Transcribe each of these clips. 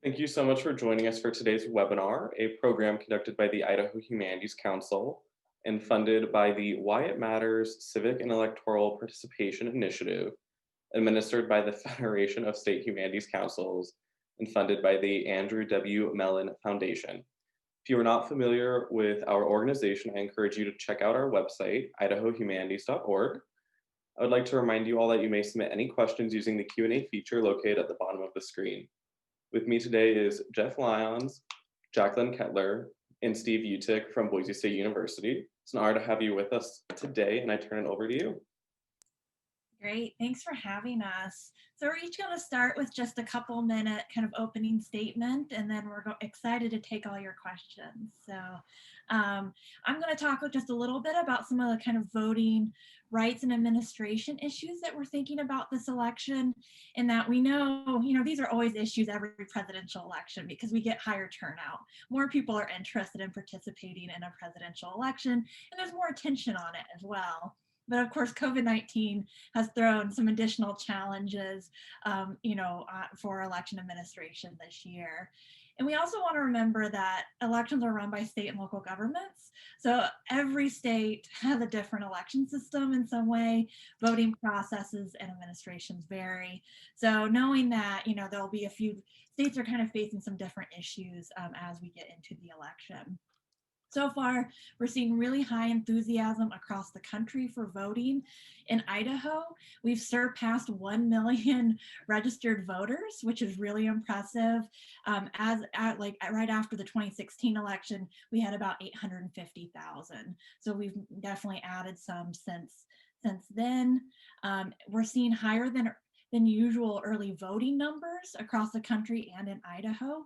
Thank you so much for joining us for today's webinar, a program conducted by the Idaho Humanities Council and funded by the Why It Matters Civic and Electoral Participation Initiative, administered by the Federation of State Humanities Councils and funded by the Andrew W. Mellon Foundation. If you are not familiar with our organization, I encourage you to check out our website, idahohumanities.org. I would like to remind you all that you may submit any questions using the Q&A feature located at the bottom of the screen. With me today is Jeff Lyons, Jacqueline Kettler, and Steve Utick from Boise State University. It's an honor to have you with us today, and I turn it over to you. Great, thanks for having us. So we're each going to start with just a couple minute kind of opening statement, and then we're excited to take all your questions. So I'm going to talk just a little bit about some of the kind of voting rights and administration issues that we're thinking about this election, and that we know, these are always issues every presidential election because we get higher turnout. More people are interested in participating in a presidential election, and there's more attention on it as well. But of course, COVID-19 has thrown some additional challenges, for election administration this year. And we also want to remember that elections are run by state and local governments. So every state has a different election system in some way. Voting processes and administrations vary. So knowing that, there'll be a few states are kind of facing some different issues as we get into the election. So far, we're seeing really high enthusiasm across the country for voting. In Idaho, we've surpassed 1 million registered voters, which is really impressive. Right after the 2016 election, we had about 850,000. So we've definitely added some since then. We're seeing higher than usual early voting numbers across the country and in Idaho.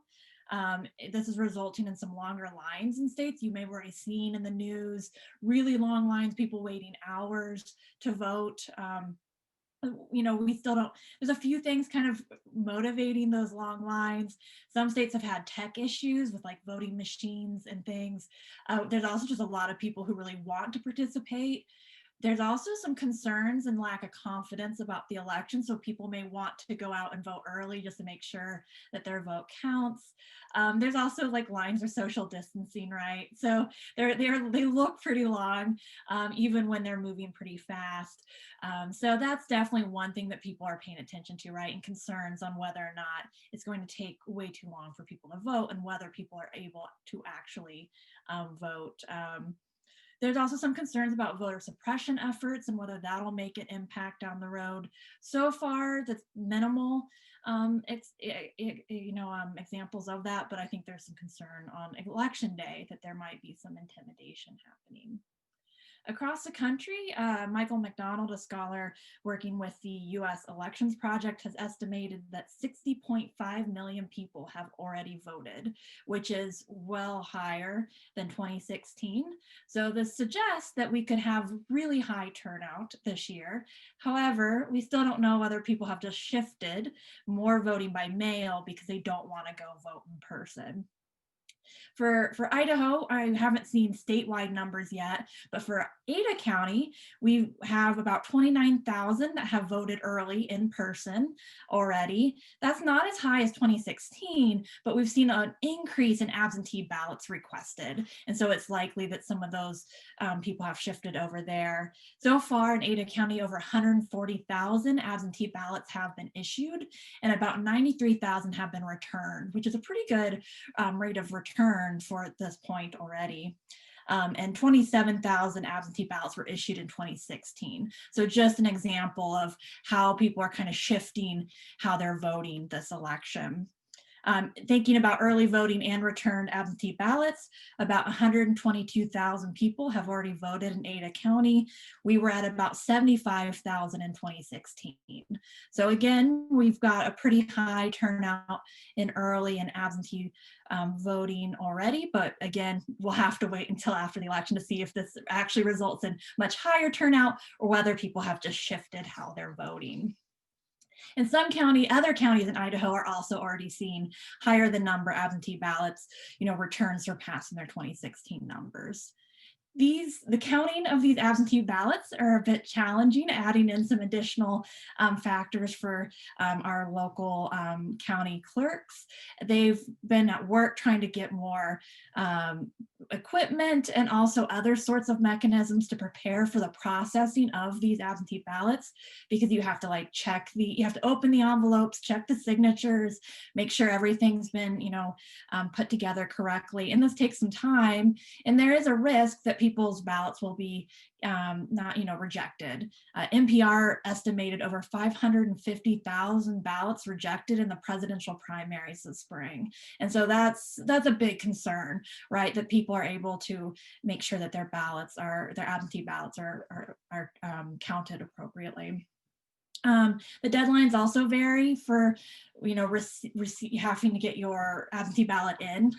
This is resulting in some longer lines in states. You may have already seen in the news, really long lines, people waiting hours to vote. We still don't, there's a few things kind of motivating those long lines. Some states have had tech issues with like voting machines and things. There's also just a lot of people who really want to participate. There's also some concerns and lack of confidence about the election, so people may want to go out and vote early just to make sure that their vote counts. There's also like lines for social distancing, right? So they look pretty long, even when they're moving pretty fast. So that's definitely one thing that people are paying attention to, right? And concerns on whether or not it's going to take way too long for people to vote and whether people are able to actually vote. There's also some concerns about voter suppression efforts and whether that'll make an impact down the road. So far, that's minimal examples of that, but I think there's some concern on election day that there might be some intimidation happening. Across the country, Michael McDonald, a scholar working with the U.S. Elections Project, has estimated that 60.5 million people have already voted, which is well higher than 2016. So this suggests that we could have really high turnout this year. However, we still don't know whether people have just shifted more voting by mail because they don't want to go vote in person. For Idaho, I haven't seen statewide numbers yet, but for Ada County, we have about 29,000 that have voted early in person already. That's not as high as 2016, but we've seen an increase in absentee ballots requested. And so it's likely that some of those people have shifted over there. So far in Ada County, over 140,000 absentee ballots have been issued, and about 93,000 have been returned, which is a pretty good rate of return for this point already. And 27,000 absentee ballots were issued in 2016. So just an example of how people are kind of shifting how they're voting this election. Thinking about early voting and returned absentee ballots, about 122,000 people have already voted in Ada County. We were at about 75,000 in 2016. So again, we've got a pretty high turnout in early and absentee voting already, but again, we'll have to wait until after the election to see if this actually results in much higher turnout or whether people have just shifted how they're voting. In other counties in Idaho are also already seeing higher than number absentee ballots, returns surpassing their 2016 numbers. The counting of these absentee ballots are a bit challenging, adding in some additional factors for our local county clerks. They've been at work trying to get more equipment and also other sorts of mechanisms to prepare for the processing of these absentee ballots, because you have to like you have to open the envelopes, check the signatures, make sure everything's been, put together correctly. And this takes some time, and there is a risk that people's ballots will be not, rejected. NPR estimated over 550,000 ballots rejected in the presidential primaries this spring. And so that's a big concern, right? That people are able to make sure that their absentee ballots are counted appropriately. The deadlines also vary for, having to get your absentee ballot in.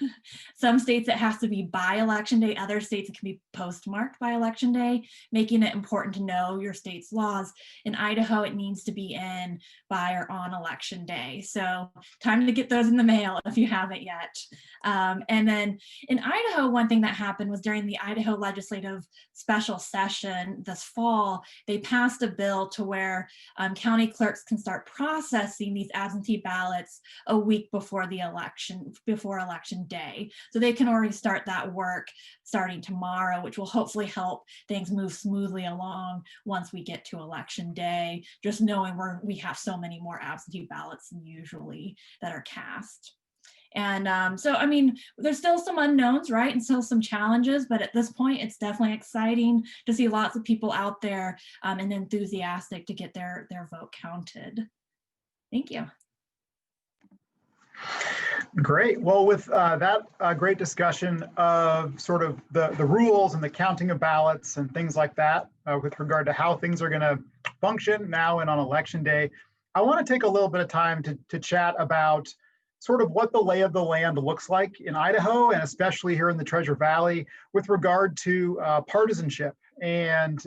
Some states it has to be by election day, other states it can be postmarked by election day, making it important to know your state's laws. In Idaho, it needs to be in by or on election day. So time to get those in the mail if you haven't yet. And then in Idaho, one thing that happened was during the Idaho legislative special session this fall, they passed a bill to where county clerks can start processing these absentee ballots a week before election day. So they can already start that work starting tomorrow, which will hopefully help things move smoothly along once we get to election day, just knowing we have so many more absentee ballots than usually that are cast. And so, I mean, there's still some unknowns, right? And still some challenges, but at this point, it's definitely exciting to see lots of people out there and enthusiastic to get their vote counted. Thank you. Great. Well, with that great discussion of sort of the rules and the counting of ballots and things like that with regard to how things are going to function now and on election day, I want to take a little bit of time to chat about sort of what the lay of the land looks like in Idaho, and especially here in the Treasure Valley, with regard to partisanship and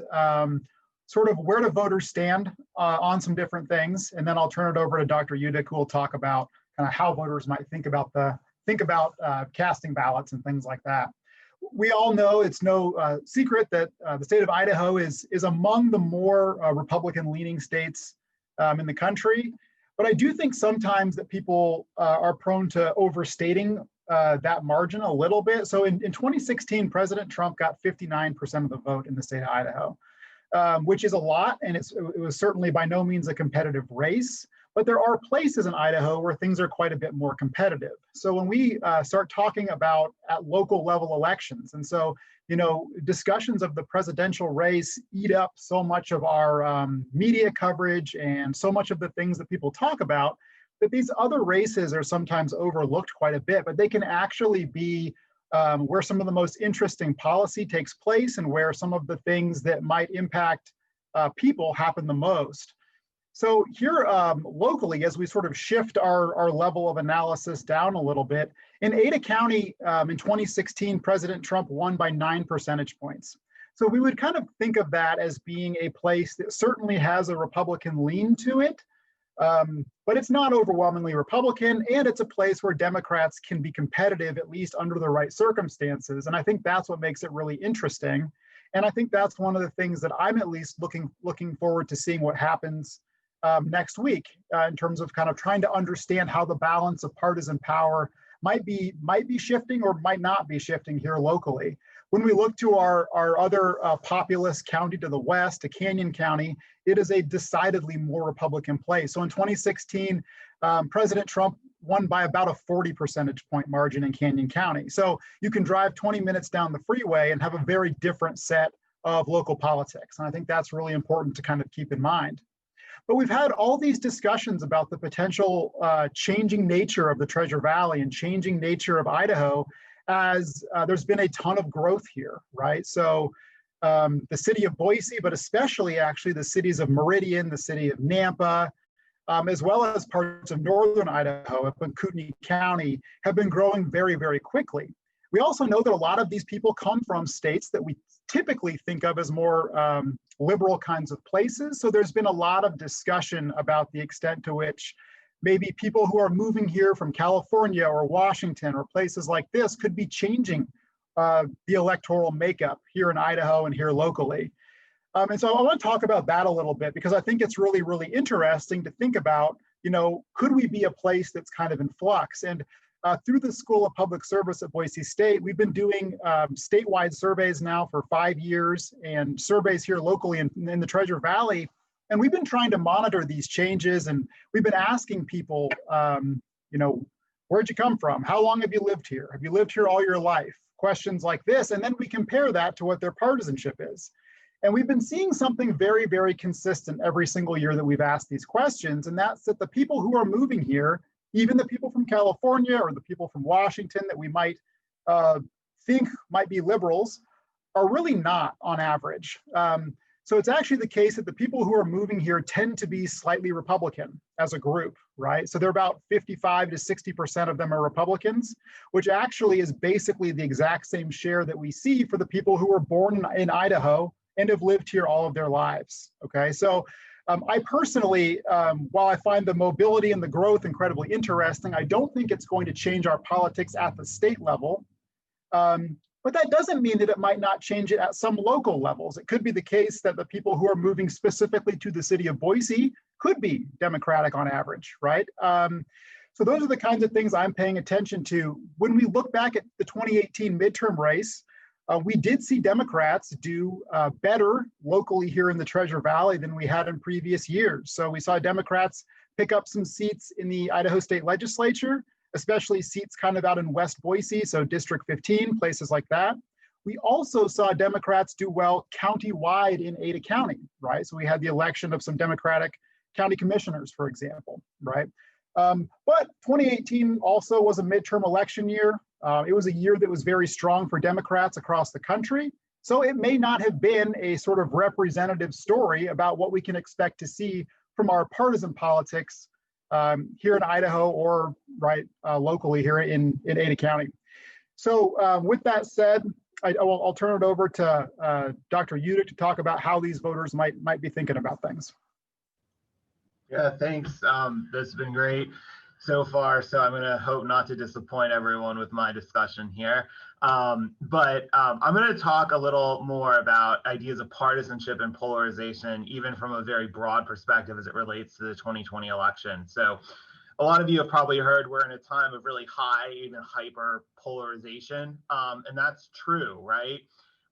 sort of where do voters stand on some different things. And then I'll turn it over to Dr. Udick, who will talk about kind of how voters might think about casting ballots and things like that. We all know it's no secret that the state of Idaho is among the more Republican-leaning states in the country. But I do think sometimes that people are prone to overstating that margin a little bit. So in 2016, President Trump got 59% of the vote in the state of Idaho, which is a lot, and it was certainly by no means a competitive race. But there are places in Idaho where things are quite a bit more competitive. So when we start talking about at local level elections, and so, discussions of the presidential race eat up so much of our media coverage and so much of the things that people talk about, that these other races are sometimes overlooked quite a bit, but they can actually be where some of the most interesting policy takes place and where some of the things that might impact people happen the most. So here locally, as we sort of shift our level of analysis down a little bit, in Ada County in 2016, President Trump won by 9 percentage points. So we would kind of think of that as being a place that certainly has a Republican lean to it, but it's not overwhelmingly Republican, and it's a place where Democrats can be competitive, at least under the right circumstances. And I think that's what makes it really interesting. And I think that's one of the things that I'm at least looking forward to seeing what happens next week in terms of kind of trying to understand how the balance of partisan power might be shifting or might not be shifting here locally. When we look to our other populous county to the west, to Canyon County, it is a decidedly more Republican place. So in 2016, President Trump won by about a 40 percentage point margin in Canyon County. So you can drive 20 minutes down the freeway and have a very different set of local politics. And I think that's really important to kind of keep in mind. But we've had all these discussions about the potential changing nature of the Treasure Valley and changing nature of Idaho as there's been a ton of growth here, right? So the city of Boise, but especially actually the cities of Meridian, the city of Nampa, as well as parts of northern Idaho up in Kootenai County have been growing very, very quickly. We also know that a lot of these people come from states that we typically think of as more liberal kinds of places. So there's been a lot of discussion about the extent to which maybe people who are moving here from California or Washington or places like this could be changing the electoral makeup here in Idaho and here locally. And so I want to talk about that a little bit because I think it's really, really interesting to think about, could we be a place that's kind of in flux? And through the School of Public Service at Boise State, we've been doing statewide surveys now for 5 years and surveys here locally in the Treasure Valley. And we've been trying to monitor these changes, and we've been asking people, where'd you come from? How long have you lived here? Have you lived here all your life? Questions like this, and then we compare that to what their partisanship is. And we've been seeing something very, very consistent every single year that we've asked these questions, and that's that the people who are moving here, even the people from California or the people from Washington that we might think might be liberals, are really not on average. So it's actually the case that the people who are moving here tend to be slightly Republican as a group, right? So they're about 55 to 60% of them are Republicans, which actually is basically the exact same share that we see for the people who were born in Idaho and have lived here all of their lives, okay? So I personally, while I find the mobility and the growth incredibly interesting, I don't think it's going to change our politics at the state level. But that doesn't mean that it might not change it at some local levels. It could be the case that the people who are moving specifically to the city of Boise could be Democratic on average, right? So those are the kinds of things I'm paying attention to. When we look back at the 2018 midterm race, we did see Democrats do better locally here in the Treasure Valley than we had in previous years. So we saw Democrats pick up some seats in the Idaho State Legislature, especially seats kind of out in West Boise, so District 15, places like that. We also saw Democrats do well county-wide in Ada County, right? So we had the election of some Democratic county commissioners, for example, right? But 2018 also was a midterm election year. It was a year that was very strong for Democrats across the country. So it may not have been a sort of representative story about what we can expect to see from our partisan politics here in Idaho or locally here in Ada County. So with that said, I'll turn it over to Dr. Udick to talk about how these voters might be thinking about things. Yeah, thanks. This has been great so far. So I'm going to hope not to disappoint everyone with my discussion here. But I'm going to talk a little more about ideas of partisanship and polarization, even from a very broad perspective as it relates to the 2020 election. So a lot of you have probably heard we're in a time of really high, even hyper polarization. And that's true, right?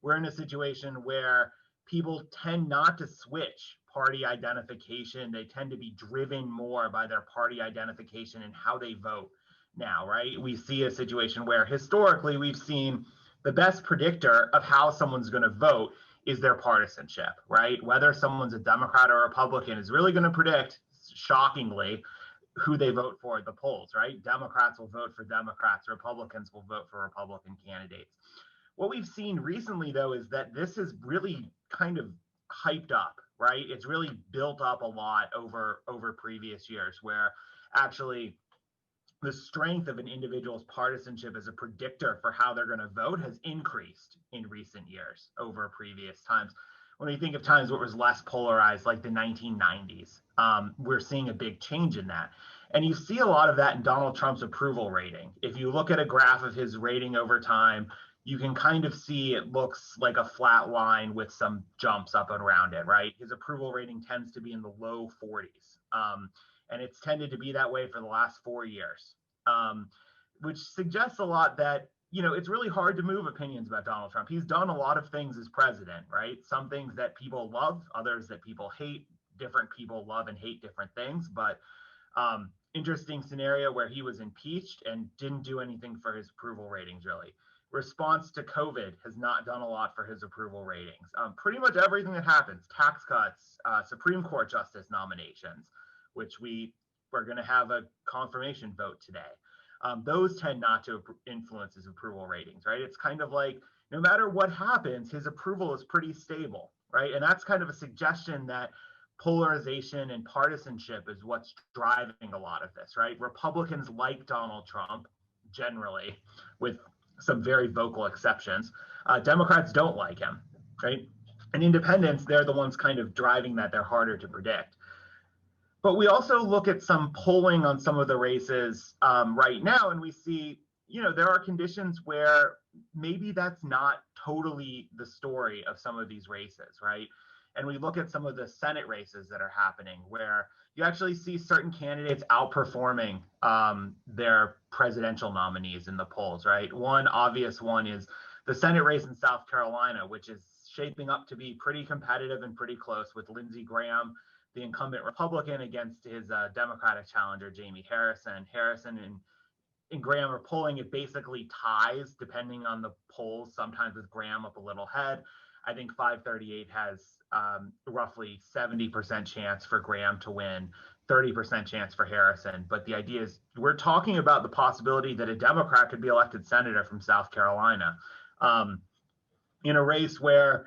We're in a situation where people tend not to switch party identification. They tend to be driven more by their party identification and how they vote now, right? We see a situation where historically we've seen the best predictor of how someone's going to vote is their partisanship, right? Whether someone's a Democrat or a Republican is really going to predict, shockingly, who they vote for at the polls, right? Democrats will vote for Democrats, Republicans will vote for Republican candidates. What we've seen recently, though, is that this is really kind of hyped up, right? It's really built up a lot over previous years, where actually the strength of an individual's partisanship as a predictor for how they're going to vote has increased in recent years over previous times. When we think of times where it was less polarized, like the 1990s, we're seeing a big change in that. And you see a lot of that in Donald Trump's approval rating. If you look at a graph of his rating over time, you can kind of see it looks like a flat line with some jumps up and around it, right? His approval rating tends to be in the low 40s. And it's tended to be that way for the last 4 years, which suggests a lot that, it's really hard to move opinions about Donald Trump. He's done a lot of things as president, right? Some things that people love, others that people hate. Different people love and hate different things, but interesting scenario where he was impeached and didn't do anything for his approval ratings, really. Response to COVID has not done a lot for his approval ratings. Pretty much everything that happens, tax cuts, Supreme Court justice nominations, which we're going to have a confirmation vote today. Those tend not to influence his approval ratings, right? It's kind of like no matter what happens, his approval is pretty stable, right? And that's kind of a suggestion that polarization and partisanship is what's driving a lot of this, right? Republicans like Donald Trump generally, with some very vocal exceptions. Democrats don't like him, right? And independents, they're the ones kind of driving that. They're harder to predict. But we also look at some polling on some of the races right now, and we see there are conditions where maybe that's not totally the story of some of these races, right? And we look at some of the Senate races that are happening where you actually see certain candidates outperforming their presidential nominees in the polls, right? One obvious one is the Senate race in South Carolina, which is shaping up to be pretty competitive and pretty close, with Lindsey Graham, the incumbent Republican, against his Democratic challenger, Jamie Harrison. Harrison and Graham are polling at basically ties, depending on the polls, sometimes with Graham up a little head. I think 538 has roughly 70% chance for Graham to win, 30% chance for Harrison. But the idea is we're talking about the possibility that a Democrat could be elected senator from South Carolina in a race where,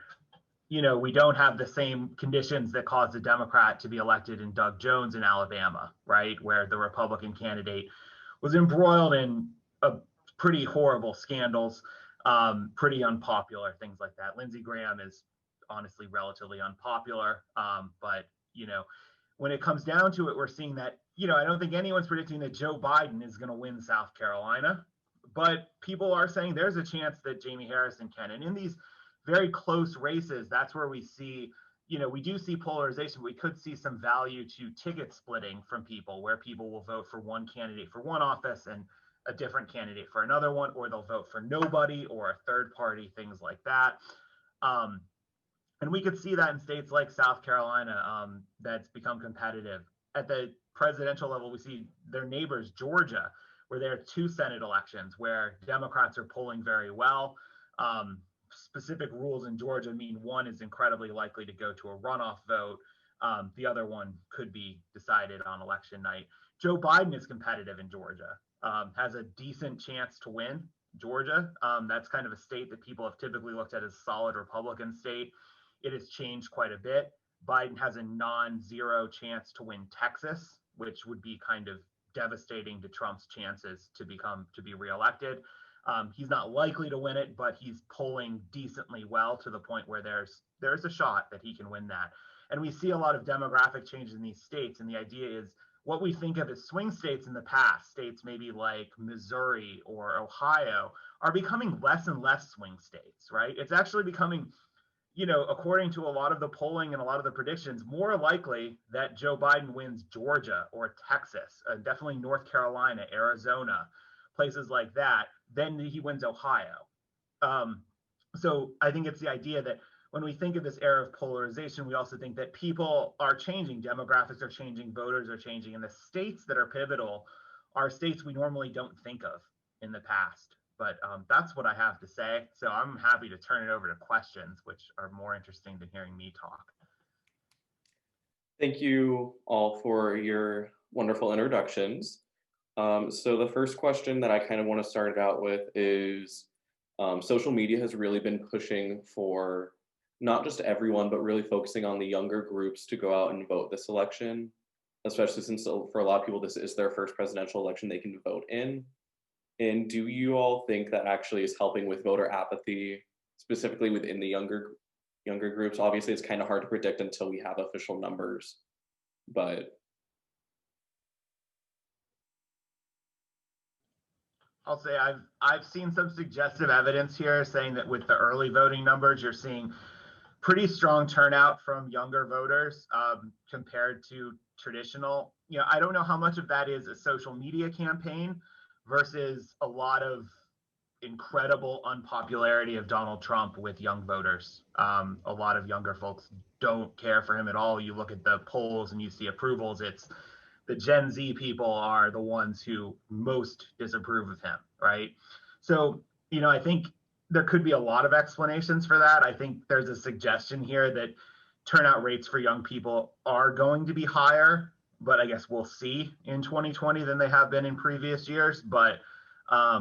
we don't have the same conditions that caused a Democrat to be elected in Doug Jones in Alabama, right? Where the Republican candidate was embroiled in pretty horrible scandals, pretty unpopular, things like that. Lindsey Graham is honestly relatively unpopular, but when it comes down to it, we're seeing that I don't think anyone's predicting that Joe Biden is going to win South Carolina, but people are saying there's a chance that Jamie Harrison can. And in these very close races, that's where we see we do see polarization. We could see some value to ticket splitting from people, where people will vote for one candidate for one office and a different candidate for another one, or they'll vote for nobody or a third party, things like that. And we could see that in states like South Carolina, that's become competitive. At the presidential level, we see their neighbors, Georgia, where there are 2 Senate elections where Democrats are polling very well. Specific rules in Georgia mean one is incredibly likely to go to a runoff vote. The other one could be decided on election night. Joe Biden is competitive in Georgia, has a decent chance to win Georgia. That's kind of a state that people have typically looked at as a solid Republican state. It has changed quite a bit. Biden has a non-zero chance to win Texas, which would be kind of devastating to Trump's chances to be reelected. He's not likely to win it, but he's polling decently well to the point where there's a shot that he can win that. And we see a lot of demographic changes in these states. And the idea is what we think of as swing states in the past, states maybe like Missouri or Ohio, are becoming less and less swing states, right? It's actually becoming, according to a lot of the polling and a lot of the predictions, more likely that Joe Biden wins Georgia or Texas, definitely North Carolina, Arizona, places like that, then he wins Ohio. So I think it's the idea that when we think of this era of polarization, we also think that people are changing, demographics are changing, voters are changing, and the states that are pivotal are states we normally don't think of in the past. But that's what I have to say. So I'm happy to turn it over to questions, which are more interesting than hearing me talk. Thank you all for your wonderful introductions. So the first question that I kind of want to start out with is social media has really been pushing for not just everyone, but really focusing on the younger groups to go out and vote this election, especially since for a lot of people, this is their first presidential election they can vote in. And do you all think that actually is helping with voter apathy, specifically within the younger groups? Obviously, it's kind of hard to predict until we have official numbers, but I'll say I've seen some suggestive evidence here saying that with the early voting numbers, you're seeing pretty strong turnout from younger voters compared to traditional. I don't know how much of that is a social media campaign versus a lot of incredible unpopularity of Donald Trump with young voters. A lot of younger folks don't care for him at all. You look at the polls and you see approvals. It's the Gen Z people are the ones who most disapprove of him, right? So, I think there could be a lot of explanations for that. I think there's a suggestion here that turnout rates for young people are going to be higher, but I guess we'll see in 2020 than they have been in previous years. But, I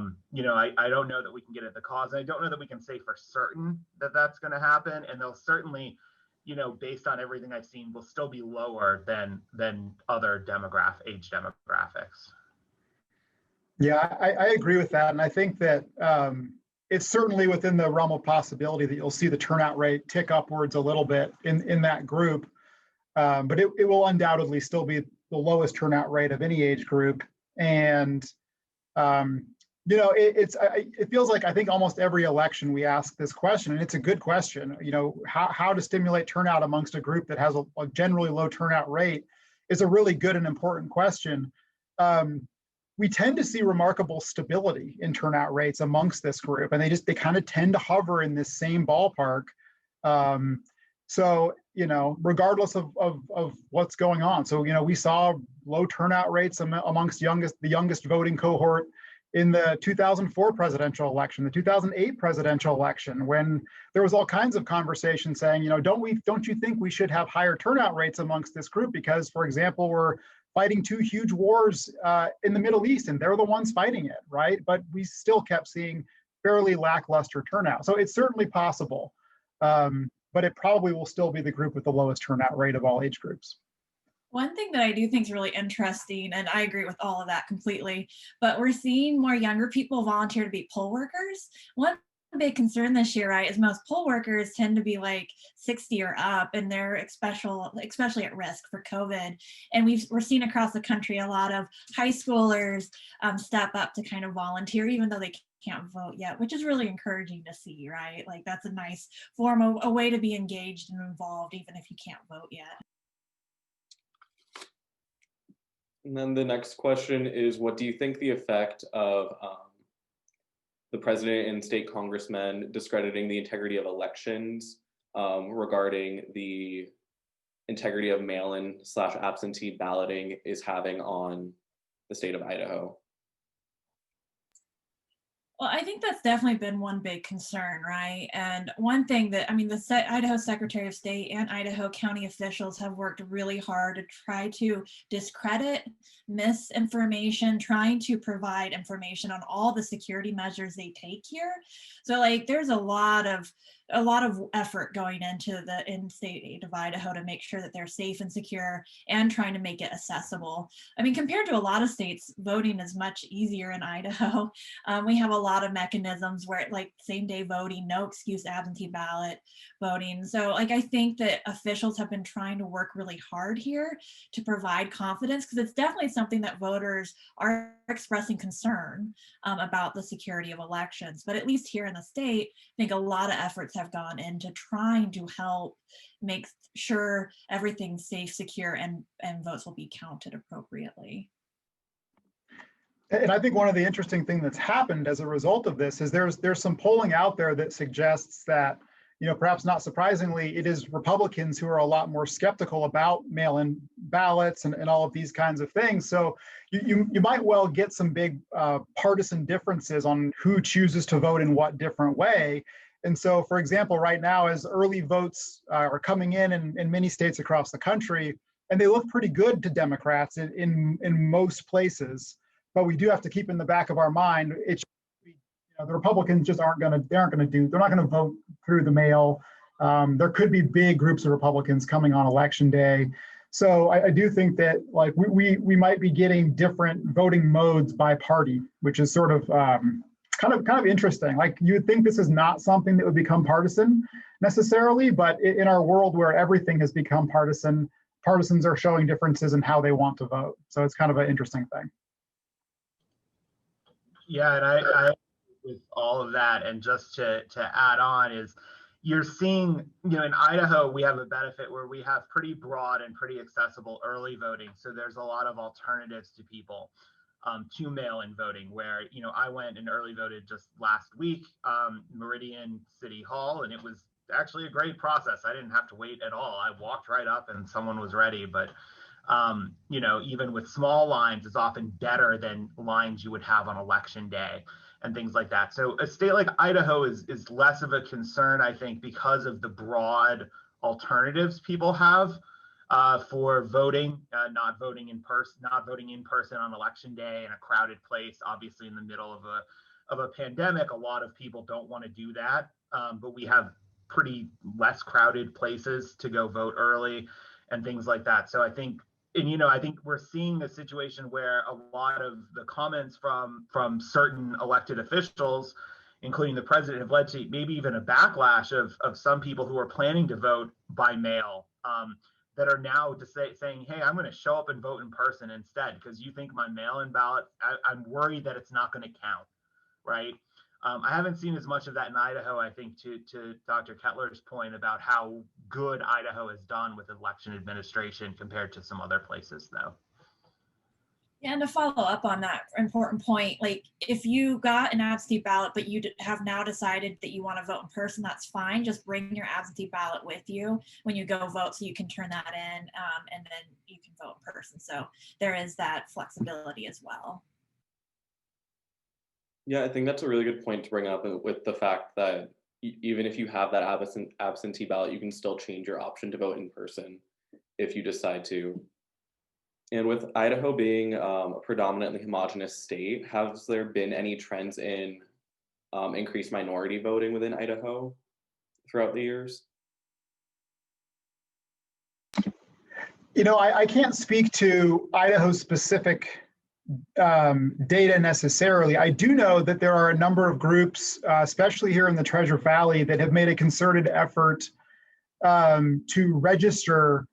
don't know that we can get at the cause. I don't know that we can say for certain that that's going to happen. And they'll certainly, based on everything I've seen, will still be lower than other age demographics. Yeah, I agree with that. And I think that it's certainly within the realm of possibility that you'll see the turnout rate tick upwards a little bit in that group. But it will undoubtedly still be the lowest turnout rate of any age group. And it feels like I think almost every election we ask this question, and it's a good question. How to stimulate turnout amongst a group that has a generally low turnout rate is a really good and important question. We tend to see remarkable stability in turnout rates amongst this group, and they kind of tend to hover in this same ballpark. So regardless of what's going on. So we saw low turnout rates amongst the youngest voting cohort in the 2004 presidential election, the 2008 presidential election, when there was all kinds of conversation saying, don't you think we should have higher turnout rates amongst this group? Because, for example, we're fighting two huge wars in the Middle East, and they're the ones fighting it, right? But we still kept seeing fairly lackluster turnout. So it's certainly possible, but it probably will still be the group with the lowest turnout rate of all age groups. One thing that I do think is really interesting, and I agree with all of that completely, but we're seeing more younger people volunteer to be poll workers. One big concern this year, right, is most poll workers tend to be like 60 or up, and they're especially at risk for COVID. And we're seeing across the country a lot of high schoolers step up to kind of volunteer, even though they can't vote yet, which is really encouraging to see, right? Like that's a nice form of a way to be engaged and involved, even if you can't vote yet. And then the next question is, what do you think the effect of the president and state congressmen discrediting the integrity of elections regarding the integrity of mail-in/absentee balloting is having on the state of Idaho? Well, I think that's definitely been one big concern, right? And one thing that, the Idaho Secretary of State and Idaho County officials have worked really hard to try to discredit misinformation, trying to provide information on all the security measures they take here. So there's a lot of effort going into the in-state of Idaho to make sure that they're safe and secure and trying to make it accessible. Compared to a lot of states, voting is much easier in Idaho. We have a lot of mechanisms where same day voting, no excuse absentee ballot voting. So I think that officials have been trying to work really hard here to provide confidence, because it's definitely something that voters are expressing concern about the security of elections. But at least here in the state, I think a lot of efforts have gone into trying to help make sure everything's safe, secure, and votes will be counted appropriately. And I think one of the interesting things that's happened as a result of this is there's some polling out there that suggests that, perhaps not surprisingly, it is Republicans who are a lot more skeptical about mail-in ballots and all of these kinds of things. So you might well get some big partisan differences on who chooses to vote in what different way. And so, for example, right now, as early votes are coming in many states across the country, and they look pretty good to Democrats in most places, but we do have to keep in the back of our mind, the Republicans just they're not going to vote through the mail. There could be big groups of Republicans coming on election day. So I do think that we might be getting different voting modes by party, which is sort of kind of interesting. You would think this is not something that would become partisan necessarily, but in our world where everything has become partisan, partisans are showing differences in how they want to vote. So it's kind of an interesting thing. Yeah, and I with all of that, and just to add on is, you're seeing, in Idaho, we have a benefit where we have pretty broad and pretty accessible early voting. So there's a lot of alternatives to people to mail-in voting, where, I went and early voted just last week, Meridian City Hall, and it was actually a great process. I didn't have to wait at all. I walked right up and someone was ready. But even with small lines, is often better than lines you would have on election day and things like that. So a state like Idaho is less of a concern, I think, because of the broad alternatives people have for voting, not voting in person on election day in a crowded place. Obviously, in the middle of a pandemic, a lot of people don't want to do that, but we have pretty less crowded places to go vote early and things like that. So I think we're seeing a situation where a lot of the comments from certain elected officials, including the president, have led to maybe even a backlash of some people who are planning to vote by mail, that are now saying, hey, I'm going to show up and vote in person instead, because you think my mail-in ballot, I'm worried that it's not going to count. right? I haven't seen as much of that in Idaho, I think, to Dr. Kettler's point about how good Idaho has done with election administration compared to some other places, though. Yeah, and to follow up on that important point, like if you got an absentee ballot, but you have now decided that you want to vote in person, that's fine. Just bring your absentee ballot with you when you go vote so you can turn that in and then you can vote in person. So there is that flexibility as well. Yeah, I think that's a really good point to bring up with the fact that even if you have that absentee ballot, you can still change your option to vote in person if you decide to. And with Idaho being a predominantly homogenous state, has there been any trends in increased minority voting within Idaho throughout the years? You know, I can't speak to Idaho specific data necessarily. I do know that there are a number of groups, especially here in the Treasure Valley, that have made a concerted effort to register,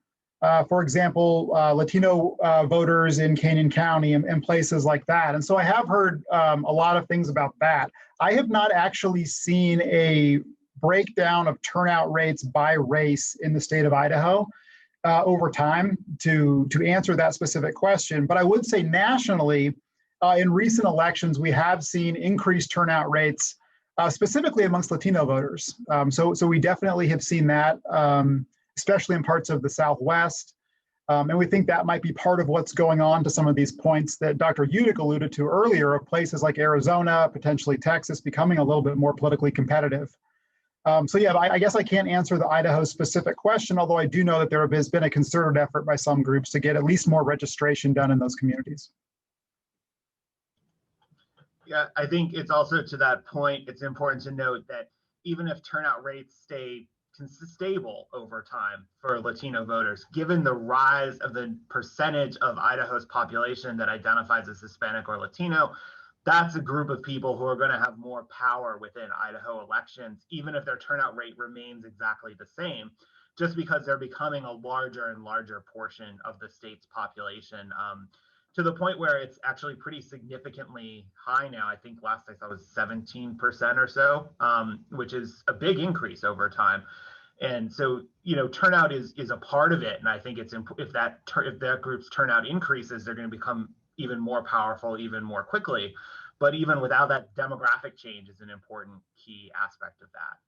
for example, Latino voters in Canyon County and places like that. And so I have heard a lot of things about that. I have not actually seen a breakdown of turnout rates by race in the state of Idaho over time to answer that specific question. But I would say nationally, in recent elections, we have seen increased turnout rates, specifically amongst Latino voters. So we definitely have seen that, especially in parts of the Southwest. And we think that might be part of what's going on to some of these points that Dr. Udick alluded to earlier, of places like Arizona, potentially Texas, becoming a little bit more politically competitive. So yeah, I guess I can't answer the Idaho specific question, although I do know that there has been a concerted effort by some groups to get at least more registration done in those communities. Yeah, I think it's also to that point, it's important to note that even if turnout rates stay stable over time for Latino voters, given the rise of the percentage of Idaho's population that identifies as Hispanic or Latino, that's a group of people who are going to have more power within Idaho elections, even if their turnout rate remains exactly the same, just because they're becoming a larger and larger portion of the state's population, to the point where it's actually pretty significantly high now. I think last I saw was 17% or so, which is a big increase over time. And so, you know, turnout is a part of it. And I think it's if that group's turnout increases, they're going to become even more powerful, even more quickly. But even without that, demographic change is an important key aspect of that.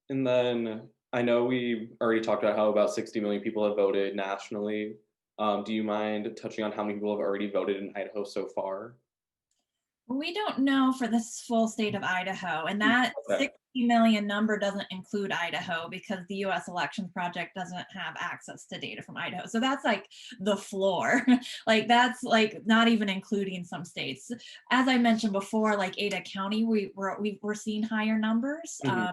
And then I know we already talked about how about 60 million people have voted nationally. Do you mind touching on how many people have already voted in Idaho so far? We don't know for this full state of Idaho, and that Okay. 60 million number doesn't include Idaho because the U.S. Elections Project doesn't have access to data from Idaho. So that's like the floor. Like that's like not even including some states. As I mentioned before, like Ada County, we're seeing higher numbers. Mhm.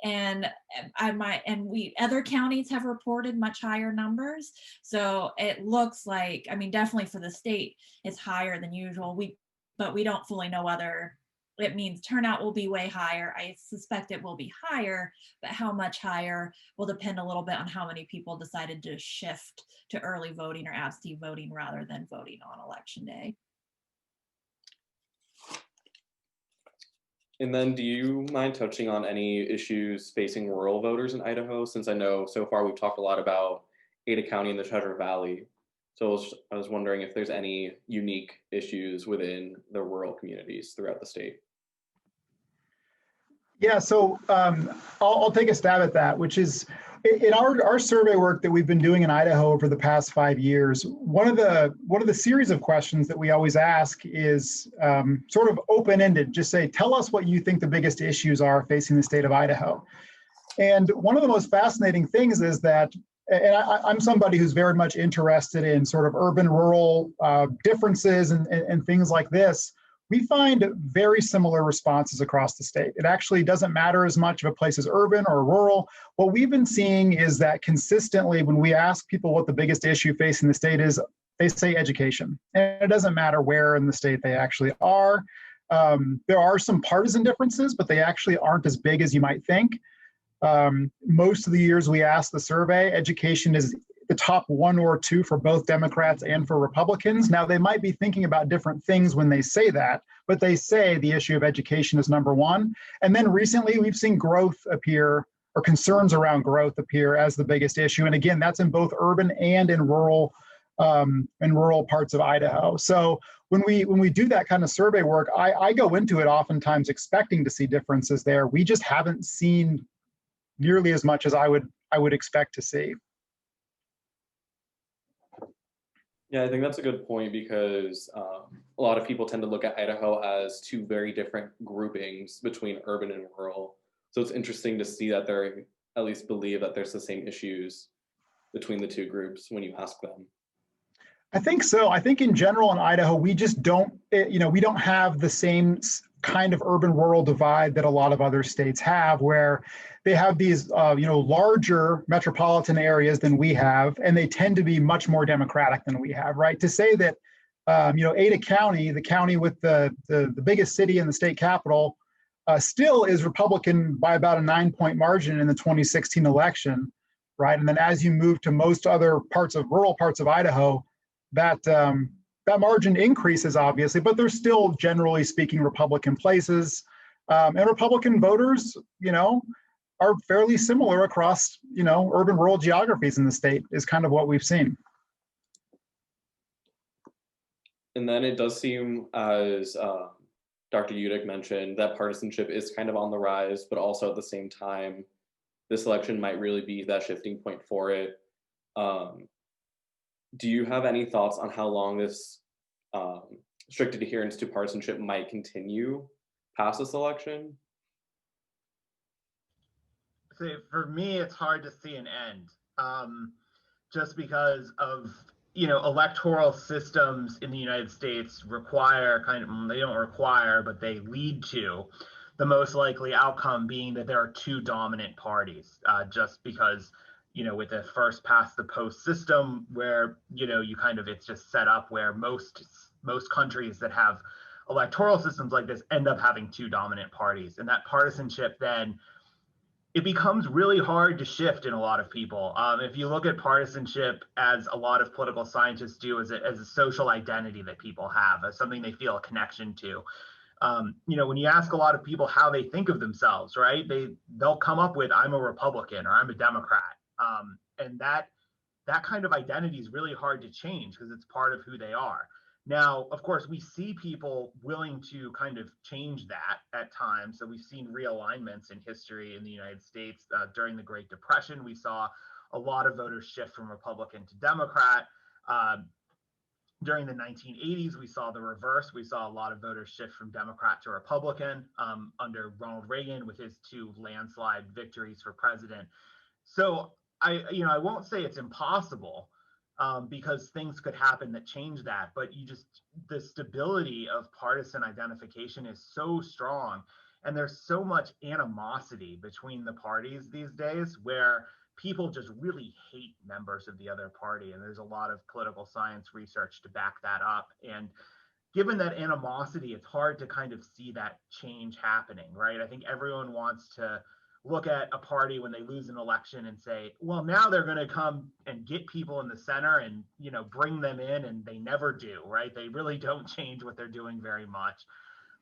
And other counties have reported much higher numbers. So it looks like, I mean, definitely for the state, it's higher than usual. But we don't fully know whether it means turnout will be way higher. I suspect it will be higher, but how much higher will depend a little bit on how many people decided to shift to early voting or absentee voting rather than voting on election day. And then do you mind touching on any issues facing rural voters in Idaho? Since I know so far we've talked a lot about Ada County and the Treasure Valley. So I was wondering if there's any unique issues within the rural communities throughout the state. Yeah, so I'll take a stab at that, which is in our survey work that we've been doing in Idaho over the past 5 years. One of the series of questions that we always ask is sort of open-ended. Just say, tell us what you think the biggest issues are facing the state of Idaho. And one of the most fascinating things is that, and I'm somebody who's very much interested in sort of urban-rural differences and things like this. We find very similar responses across the state. It actually doesn't matter as much if a place is urban or rural. What we've been seeing is that consistently when we ask people what the biggest issue facing the state is, they say education. And it doesn't matter where in the state they actually are. There are some partisan differences, but they actually aren't as big as you might think. Most of the years we ask the survey, education is the top one or two for both Democrats and for Republicans. Now, they might be thinking about different things when they say that, but they say the issue of education is number one. And then recently we've seen growth appear, or concerns around growth appear as the biggest issue. And again, that's in both urban and in rural parts of Idaho. So when we do that kind of survey work, I go into it oftentimes expecting to see differences there. We just haven't seen nearly as much as I would expect to see. Yeah, I think that's a good point because a lot of people tend to look at Idaho as two very different groupings between urban and rural. So it's interesting to see that they're at least believe that there's the same issues between the two groups when you ask them. I think so. I think in general in Idaho, we just don't, we don't have the same kind of urban-rural divide that a lot of other states have, where they have these, larger metropolitan areas than we have, and they tend to be much more democratic than we have, right? To say that, Ada County, the county with the biggest city in the state capital, still is Republican by about a 9-point margin in the 2016 election, right? And then as you move to most other rural parts of Idaho, that margin increases obviously, but there's still generally speaking Republican places, and Republican voters, are fairly similar across, urban rural geographies in the state is kind of what we've seen. And then it does seem, as Dr. Udick mentioned, that partisanship is kind of on the rise, but also at the same time, this election might really be that shifting point for it. Do you have any thoughts on how long this strict adherence to partisanship might continue past this election? So for me, it's hard to see an end, just because of, electoral systems in the United States require they don't require, but they lead to the most likely outcome being that there are two dominant parties, just because, with the first past the post system where, it's just set up where most countries that have electoral systems like this end up having two dominant parties. And that partisanship then, it becomes really hard to shift in a lot of people. If you look at partisanship, as a lot of political scientists do, as a social identity that people have, as something they feel a connection to. When you ask a lot of people how they think of themselves, right, they'll come up with, I'm a Republican or I'm a Democrat. And that kind of identity is really hard to change because it's part of who they are. Now, of course, we see people willing to kind of change that at times. So we've seen realignments in history in the United States. During the Great Depression, we saw a lot of voters shift from Republican to Democrat. During the 1980s, we saw the reverse. We saw a lot of voters shift from Democrat to Republican under Ronald Reagan with his two landslide victories for president. So I won't say it's impossible, because things could happen that change that, but the stability of partisan identification is so strong, and there's so much animosity between the parties these days where people just really hate members of the other party, and there's a lot of political science research to back that up. And given that animosity, it's hard to kind of see that change happening, right? I think everyone wants to look at a party when they lose an election and say, well, now they're going to come and get people in the center and, bring them in, and they never do, right? They really don't change what they're doing very much.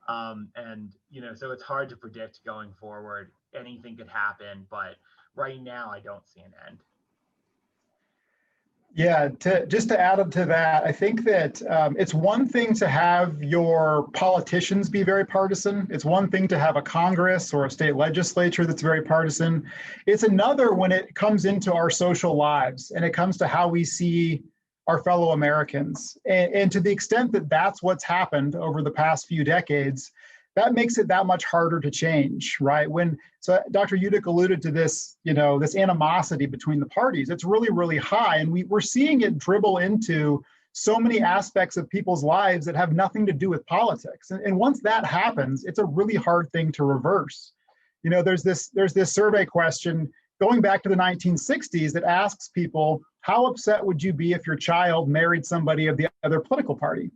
So it's hard to predict going forward. Anything could happen, but right now I don't see an end. Yeah, just to add up to that, I think that it's one thing to have your politicians be very partisan. It's one thing to have a Congress or a state legislature that's very partisan. It's another when it comes into our social lives and it comes to how we see our fellow Americans. And to the extent that that's what's happened over the past few decades, that makes it that much harder to change, right? So Dr. Udick alluded to this, this animosity between the parties. It's really, really high. And we're seeing it dribble into so many aspects of people's lives that have nothing to do with politics. And once that happens, it's a really hard thing to reverse. There's this survey question going back to the 1960s that asks people, how upset would you be if your child married somebody of the other political party?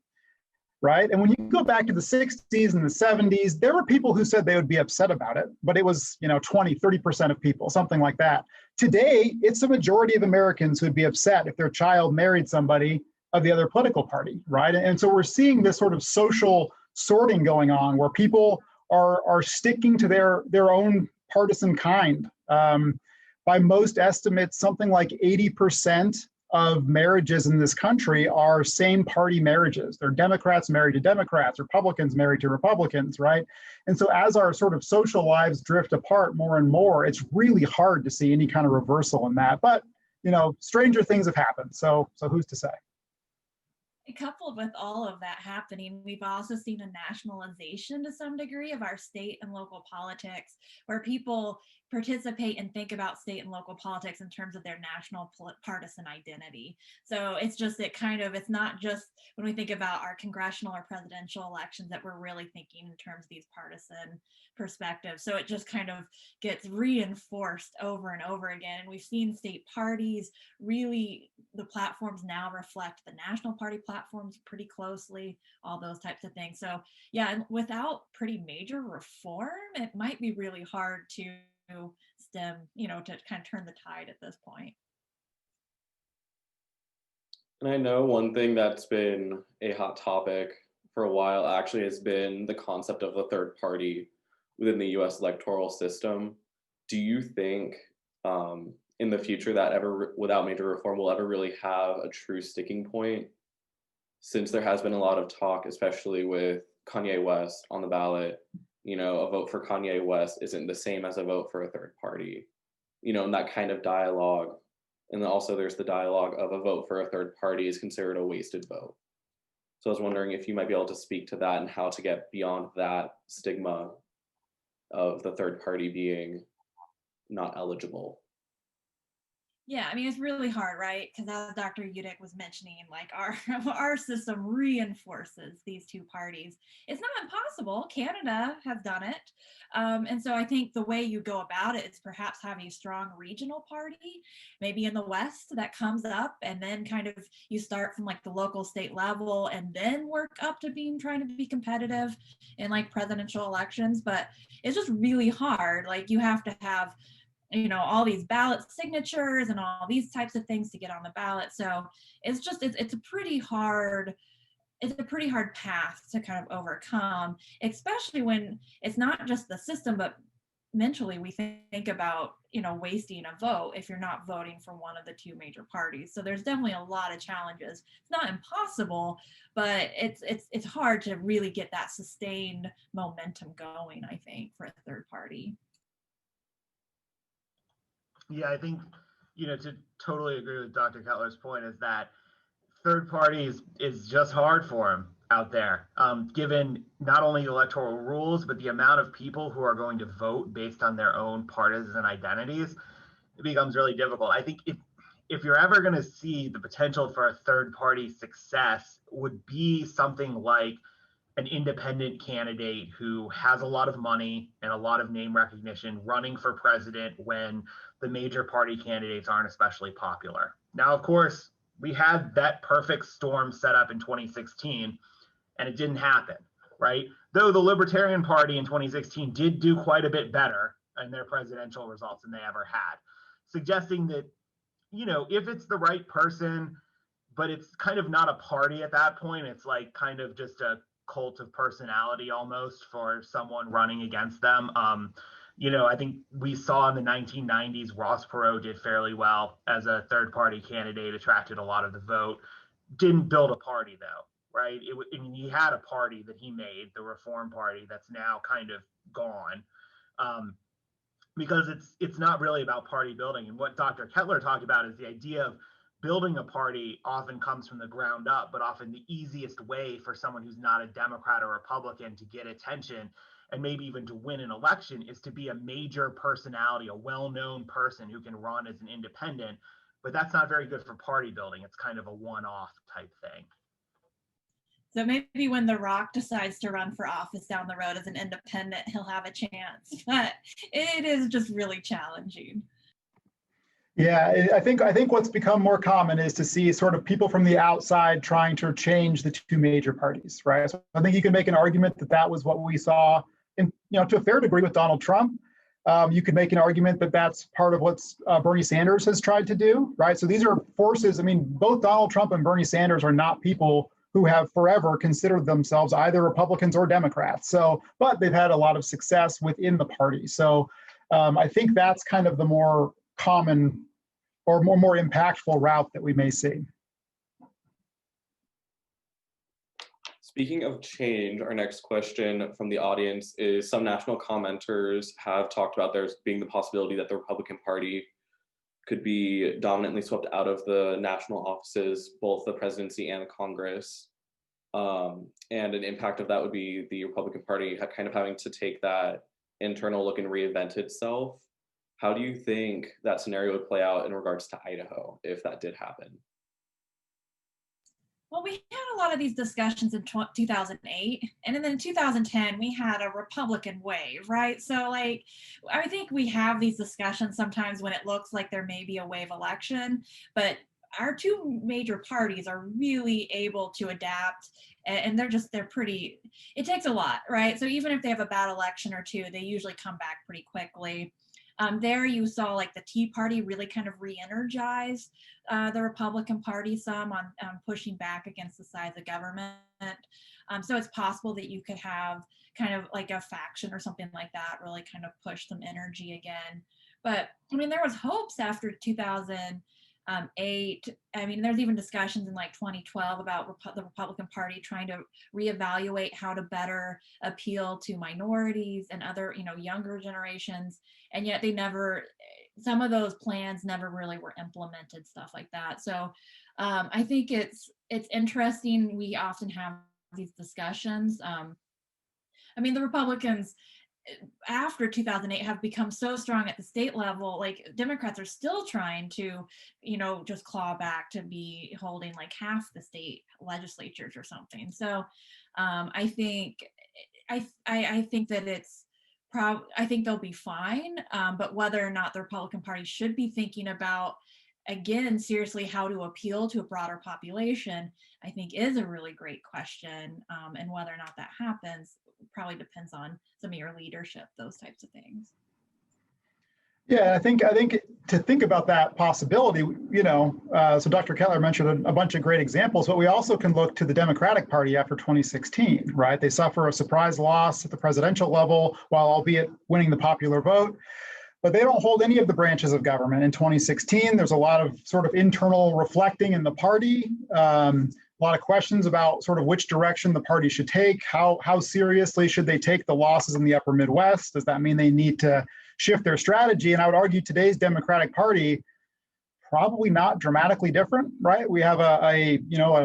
Right? And when you go back to the 60s and the 70s, there were people who said they would be upset about it, but it was, 20, 30% of people, something like that. Today, it's the majority of Americans who would be upset if their child married somebody of the other political party, right? And so we're seeing this sort of social sorting going on where people are sticking to their own partisan kind. By most estimates, something like 80% of marriages in this country are same party marriages. They're Democrats married to Democrats, Republicans married to Republicans, right? And so as our sort of social lives drift apart more and more, it's really hard to see any kind of reversal in that. But, you know, stranger things have happened. So who's to say? Coupled with all of that happening, we've also seen a nationalization to some degree of our state and local politics, where people participate and think about state and local politics in terms of their national partisan identity. So it's not just when we think about our congressional or presidential elections that we're really thinking in terms of these partisan perspectives. So it just kind of gets reinforced over and over again. And we've seen state parties really, the platforms now reflect the national party platforms pretty closely, all those types of things. So yeah, and without pretty major reform, it might be really hard to stem, to kind of turn the tide at this point. And I know one thing that's been a hot topic for a while actually has been the concept of a third party within the US electoral system. Do you think in the future that without major reform, will ever really have a true sticking point? Since there has been a lot of talk, especially with Kanye West on the ballot, a vote for Kanye West isn't the same as a vote for a third party, and that kind of dialogue. And then also there's the dialogue of a vote for a third party is considered a wasted vote. So I was wondering if you might be able to speak to that and how to get beyond that stigma of the third party being not eligible. Yeah, I mean, it's really hard, right? Because as Dr. Udick was mentioning, like our system reinforces these two parties. It's not impossible. Canada has done it. And so I think the way you go about it is perhaps having a strong regional party, maybe in the West that comes up, and then kind of you start from like the local state level and then work up to trying to be competitive in like presidential elections. But it's just really hard. Like you have to have all these ballot signatures and all these types of things to get on the ballot. So it's a pretty hard path to kind of overcome, especially when it's not just the system, but mentally we think about, wasting a vote if you're not voting for one of the two major parties. So there's definitely a lot of challenges. It's not impossible, but it's hard to really get that sustained momentum going, I think, for a third party. Yeah, I think, to totally agree with Dr. Kettler's point is that third parties is just hard for them out there, given not only the electoral rules, but the amount of people who are going to vote based on their own partisan identities. It becomes really difficult. I think if you're ever going to see the potential for a third party success would be something like an independent candidate who has a lot of money and a lot of name recognition running for president when the major party candidates aren't especially popular. Now, of course, we had that perfect storm set up in 2016 and it didn't happen, right? Though the Libertarian Party in 2016 did do quite a bit better in their presidential results than they ever had, suggesting that, if it's the right person, but it's kind of not a party at that point, it's like kind of just a cult of personality almost for someone running against them. I think we saw in the 1990s, Ross Perot did fairly well as a third party candidate, attracted a lot of the vote, didn't build a party though, right? He had a party that he made, the Reform Party, that's now kind of gone, because it's not really about party building. And what Dr. Kettler talked about is the idea of building a party often comes from the ground up, but often the easiest way for someone who's not a Democrat or Republican to get attention and maybe even to win an election is to be a major personality, a well-known person who can run as an independent, but that's not very good for party building. It's kind of a one-off type thing. So maybe when The Rock decides to run for office down the road as an independent, he'll have a chance, but it is just really challenging. Yeah, I think what's become more common is to see sort of people from the outside trying to change the two major parties, right? So I think you can make an argument that was what we saw in, to a fair degree with Donald Trump. You could make an argument that that's part of what Bernie Sanders has tried to do, right? So these are forces. I mean, both Donald Trump and Bernie Sanders are not people who have forever considered themselves either Republicans or Democrats. So, but they've had a lot of success within the party. So I think that's kind of the more common or more impactful route that we may see. Speaking of change, our next question from the audience is, some national commenters have talked about there being the possibility that the Republican Party could be dominantly swept out of the national offices, both the presidency and the Congress. And an impact of that would be the Republican Party kind of having to take that internal look and reinvent itself. How do you think that scenario would play out in regards to Idaho if that did happen? Well, we had a lot of these discussions in 2008, and then in 2010, we had a Republican wave, right? So like, I think we have these discussions sometimes when it looks like there may be a wave election, but our two major parties are really able to adapt, and they're pretty, it takes a lot, right? So even if they have a bad election or two, they usually come back pretty quickly. There you saw like the Tea Party really kind of re-energize the Republican Party some on pushing back against the size of government. So it's possible that you could have kind of like a faction or something like that really kind of push some energy again. But I mean, there was hopes after 2008. I mean, there's even discussions in like 2012 about the Republican Party trying to reevaluate how to better appeal to minorities and other, younger generations. And yet some of those plans never really were implemented, stuff like that. So I think it's interesting. We often have these discussions. I mean, the Republicans after 2008 have become so strong at the state level. Like Democrats are still trying to, just claw back to be holding like half the state legislatures or something. So I think that I think they'll be fine. But whether or not the Republican Party should be thinking about, again, seriously, how to appeal to a broader population, I think is a really great question. And whether or not that happens probably depends on some of your leadership, those types of things. Yeah, I think to think about that possibility, so Dr. Kettler mentioned a bunch of great examples, but we also can look to the Democratic Party after 2016, right? They suffer a surprise loss at the presidential level, while albeit winning the popular vote, but they don't hold any of the branches of government. In 2016, there's a lot of sort of internal reflecting in the party, a lot of questions about sort of which direction the party should take, how seriously should they take the losses in the upper Midwest? Does that mean they need to shift their strategy? And I would argue today's Democratic Party, probably not dramatically different, right? We have a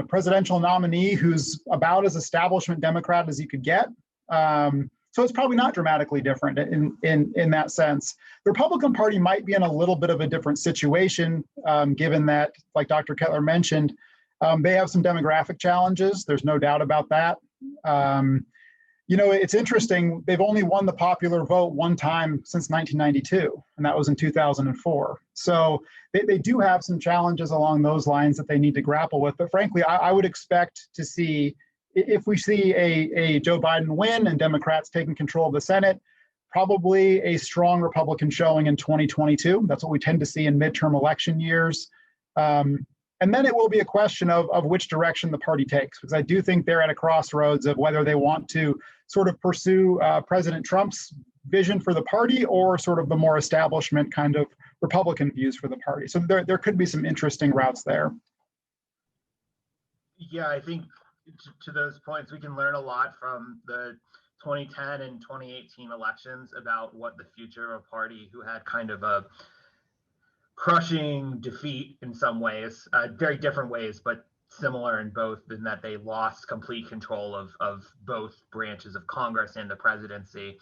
presidential nominee who's about as establishment Democrat as you could get. So it's probably not dramatically different in that sense. The Republican Party might be in a little bit of a different situation, given that, like Dr. Kettler mentioned, they have some demographic challenges. There's no doubt about that. It's interesting. They've only won the popular vote one time since 1992, and that was in 2004. So they do have some challenges along those lines that they need to grapple with. But frankly, I would expect to see, if we see a Joe Biden win and Democrats taking control of the Senate, probably a strong Republican showing in 2022. That's what we tend to see in midterm election years. And then it will be a question of which direction the party takes, because I do think they're at a crossroads of whether they want to sort of pursue President Trump's vision for the party or sort of the more establishment kind of Republican views for the party. So there could be some interesting routes there. Yeah, I think to those points, we can learn a lot from the 2010 and 2018 elections about what the future of a party who had kind of a crushing defeat in some ways, very different ways, but similar in both, in that they lost complete control of both branches of Congress and the presidency.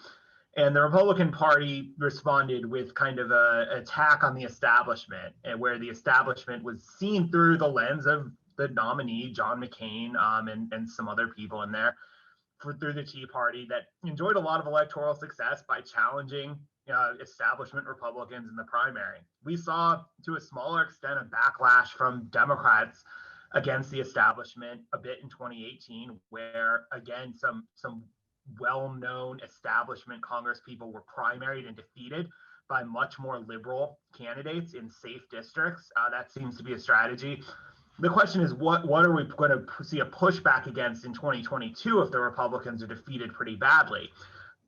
And the Republican Party responded with kind of an attack on the establishment, and where the establishment was seen through the lens of the nominee, John McCain, and some other people in there through the Tea Party that enjoyed a lot of electoral success by challenging establishment Republicans in the primary. We saw, to a smaller extent, a backlash from Democrats against the establishment a bit in 2018, where again some well-known establishment congresspeople were primaried and defeated by much more liberal candidates in safe districts. That seems to be a strategy. The question is, what are we going to see a pushback against in 2022 if the Republicans are defeated pretty badly?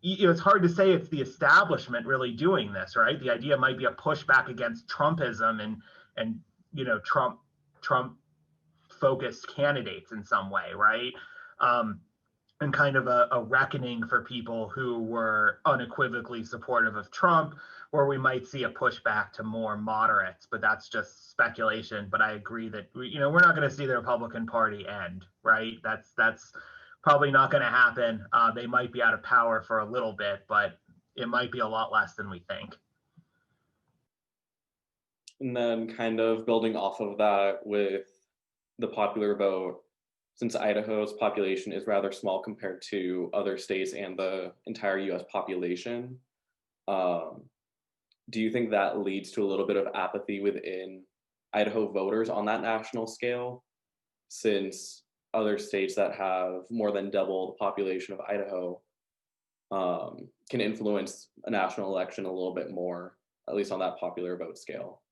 You know, it's hard to say it's the establishment really doing this, right? The idea might be a pushback against Trumpism and you know, Trump focused candidates in some way, right? And kind of a reckoning for people who were unequivocally supportive of Trump, or we might see a pushback to more moderates, but that's just speculation. But I agree that we're not going to see the Republican Party end, right? That's probably not going to happen. They might be out of power for a little bit, but it might be a lot less than we think. And then kind of building off of that with the popular vote, since Idaho's population is rather small compared to other states and the entire US population, do you think that leads to a little bit of apathy within Idaho voters on that national scale, since other states that have more than double the population of Idaho can influence a national election a little bit more, at least on that popular vote scale?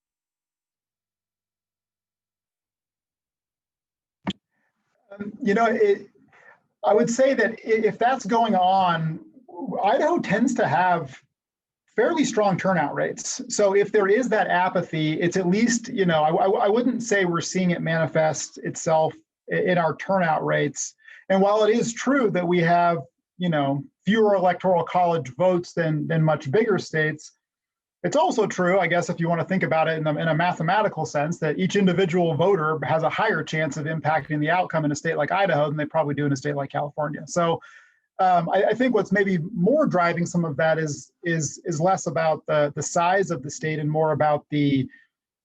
You know, I would say that if that's going on, Idaho tends to have fairly strong turnout rates. So if there is that apathy, it's at least, you know, I wouldn't say we're seeing it manifest itself in our turnout rates. And while it is true that we have, you know, fewer electoral college votes than much bigger states, it's also true, I guess, if you want to think about it in a mathematical sense, that each individual voter has a higher chance of impacting the outcome in a state like Idaho than they probably do in a state like California. So I think what's maybe more driving some of that is less about the size of the state and more about the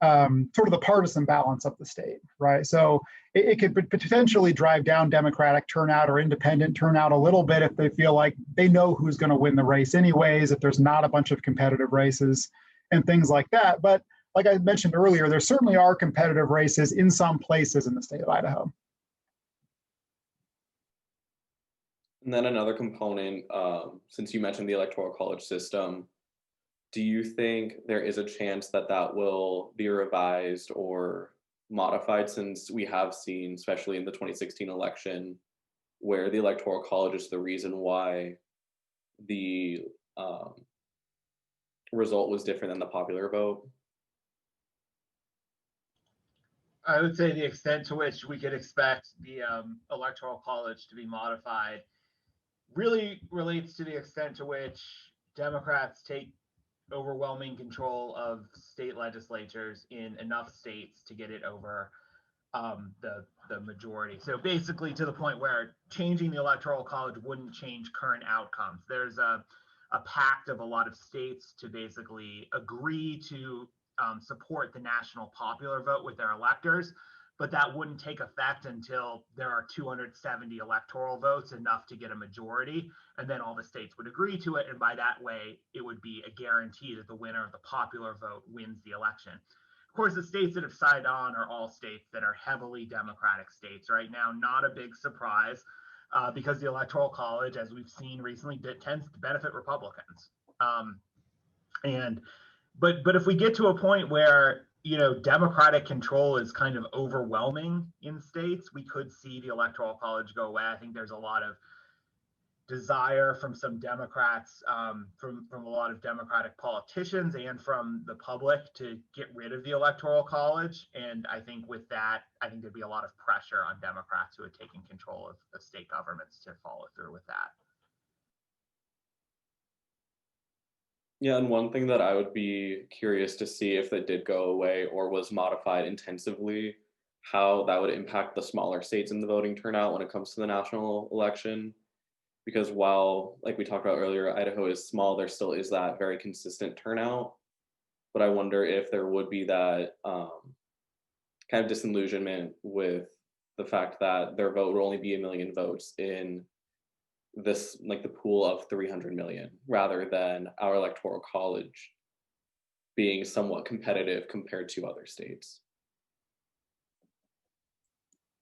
sort of the partisan balance of the state, right? So it could potentially drive down Democratic turnout or independent turnout a little bit if they feel like they know who's going to win the race anyways, if there's not a bunch of competitive races and things like that. But like I mentioned earlier, there certainly are competitive races in some places in the state of Idaho. And then another component, since you mentioned the electoral college system, do you think there is a chance that that will be revised or modified, since we have seen, especially in the 2016 election, where the electoral college is the reason why the result was different than the popular vote? I would say the extent to which we could expect the electoral college to be modified really relates to the extent to which Democrats take overwhelming control of state legislatures in enough states to get it over the majority. So basically to the point where changing the electoral college wouldn't change current outcomes. There's a pact of a lot of states to basically agree to support the national popular vote with their electors, but that wouldn't take effect until there are 270 electoral votes, enough to get a majority, and then all the states would agree to it, and by that way, it would be a guarantee that the winner of the popular vote wins the election. Of course, the states that have signed on are all states that are heavily Democratic states right now. Not a big surprise, because the Electoral College, as we've seen recently, tends to benefit Republicans. But if we get to a point where, you know, Democratic control is kind of overwhelming in states, we could see the Electoral College go away. I think there's a lot of desire from some Democrats, from a lot of Democratic politicians and from the public to get rid of the Electoral College. And I think with that, I think there'd be a lot of pressure on Democrats who had taken control of state governments to follow through with that. Yeah, and one thing that I would be curious to see if it did go away or was modified intensively, how that would impact the smaller states in the voting turnout when it comes to the national election. Because while, like we talked about earlier, Idaho is small, there still is that very consistent turnout. But I wonder if there would be that kind of disillusionment with the fact that their vote will only be 1 million votes in this, like the pool of 300 million, rather than our electoral college being somewhat competitive compared to other states.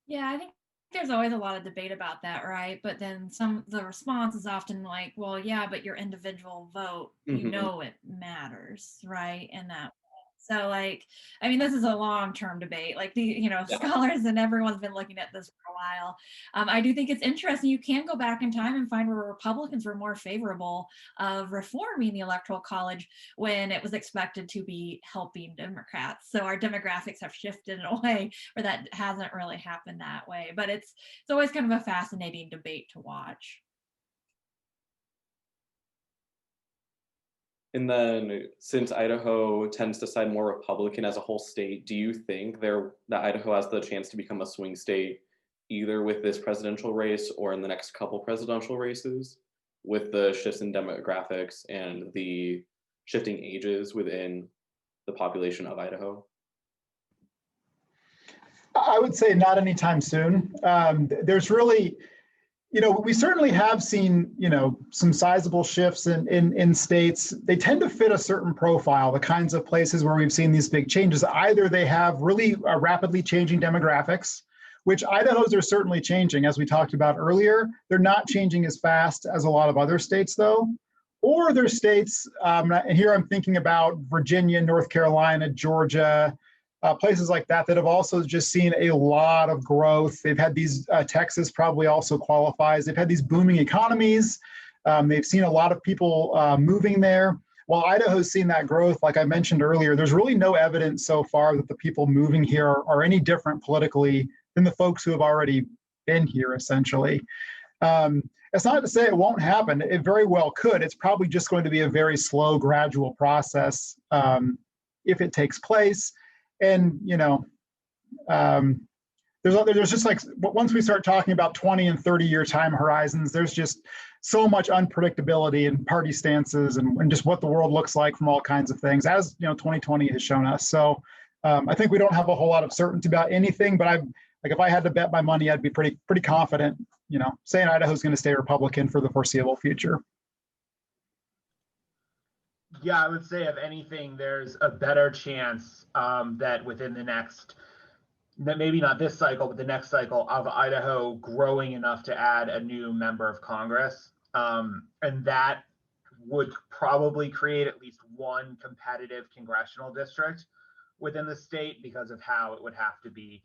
Yeah, I think there's always a lot of debate about that, right? But then the response is often like, well, yeah, but your individual vote, you know, it matters, right? And that, so like, I mean, this is a long-term debate. Like scholars and everyone's been looking at this for a while. I do think it's interesting. You can go back in time and find where Republicans were more favorable of reforming the Electoral College when it was expected to be helping Democrats. So our demographics have shifted in a way where that hasn't really happened that way. But it's always kind of a fascinating debate to watch. And then since Idaho tends to side more Republican as a whole state, do you think that Idaho has the chance to become a swing state either with this presidential race or in the next couple presidential races with the shifts in demographics and the shifting ages within the population of Idaho? I would say not anytime soon. There's really, we certainly have seen, some sizable shifts in states. They tend to fit a certain profile, the kinds of places where we've seen these big changes. Either they have really rapidly changing demographics, which Idaho's are certainly changing, as we talked about earlier. They're not changing as fast as a lot of other states, though. Or there's states, and here I'm thinking about Virginia, North Carolina, Georgia, places like that have also just seen a lot of growth. They've had these, Texas probably also qualifies. They've had these booming economies. They've seen a lot of people moving there. While Idaho's seen that growth, like I mentioned earlier, there's really no evidence so far that the people moving here are any different politically than the folks who have already been here, essentially. It's not to say it won't happen. It very well could. It's probably just going to be a very slow, gradual process if it takes place. And, there's just like, once we start talking about 20 and 30-year time horizons, there's just so much unpredictability in party stances and just what the world looks like from all kinds of things, as 2020 has shown us. So I think we don't have a whole lot of certainty about anything, but if I had to bet my money, I'd be pretty confident, saying Idaho's going to stay Republican for the foreseeable future. Yeah, I would say if anything, there's a better chance that within the next, maybe not this cycle, but the next cycle, of Idaho growing enough to add a new member of Congress. And that would probably create at least one competitive congressional district within the state because of how it would have to be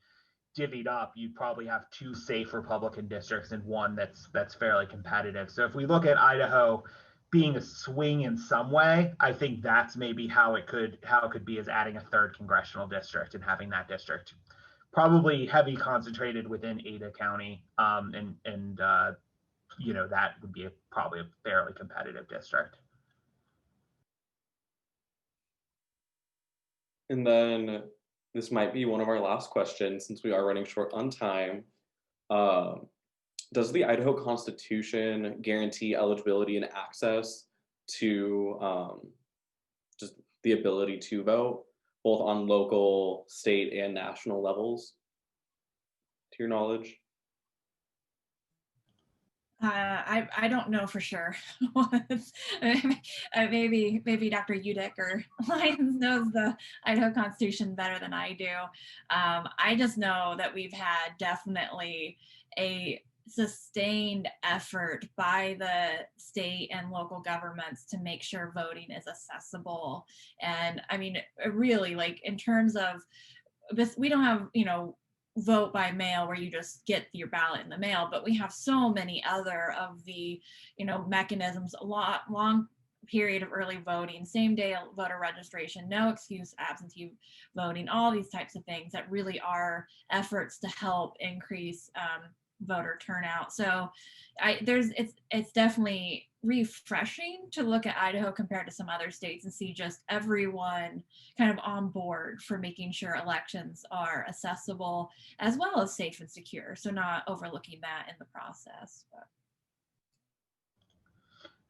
divvied up. You'd probably have two safe Republican districts and one that's fairly competitive. So if we look at Idaho being a swing in some way, I think that's maybe how it could be, as adding a third congressional district and having that district probably heavy concentrated within Ada County, and that would be probably a fairly competitive district. And then this might be one of our last questions since we are running short on time. Does the Idaho Constitution guarantee eligibility and access to just the ability to vote, both on local, state, and national levels, to your knowledge? I don't know for sure. Maybe Dr. Udick or Lyons knows the Idaho Constitution better than I do. I just know that we've had definitely a sustained effort by the state and local governments to make sure voting is accessible. And I mean, really, like in terms of this, we don't have, vote by mail where you just get your ballot in the mail, but we have so many other of the, mechanisms, long period of early voting, same day voter registration, no excuse absentee voting, all these types of things that really are efforts to help increase voter turnout. So it's definitely refreshing to look at Idaho compared to some other states and see just everyone kind of on board for making sure elections are accessible as well as safe and secure. So not overlooking that in the process. But.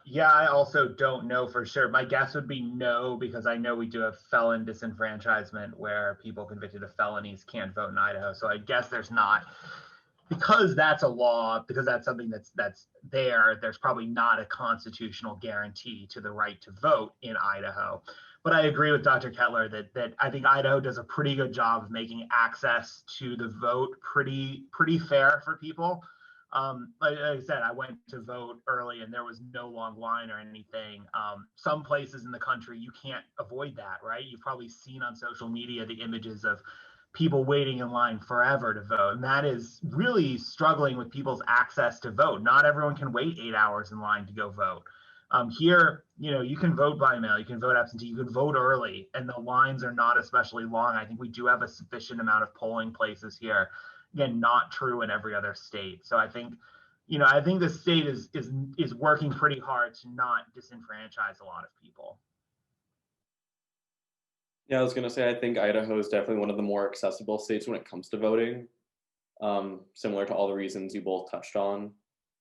Yeah, I also don't know for sure. My guess would be no, because I know we do have felon disenfranchisement where people convicted of felonies can't vote in Idaho. So I guess there's not. Because that's a law, because that's something that's there's probably not a constitutional guarantee to the right to vote in Idaho. But I agree with Dr. Kettler that I think Idaho does a pretty good job of making access to the vote pretty fair for people. Like I said, I went to vote early and there was no long line or anything. Some places in the country, you can't avoid that, right? You've probably seen on social media the images of people waiting in line forever to vote. And that is really struggling with people's access to vote. Not everyone can wait 8 hours in line to go vote. Here, you can vote by mail, you can vote absentee, you can vote early, and the lines are not especially long. I think we do have a sufficient amount of polling places here. Again, not true in every other state. So I think, I think the state is working pretty hard to not disenfranchise a lot of people. Yeah, I was going to say, I think Idaho is definitely one of the more accessible states when it comes to voting, similar to all the reasons you both touched on.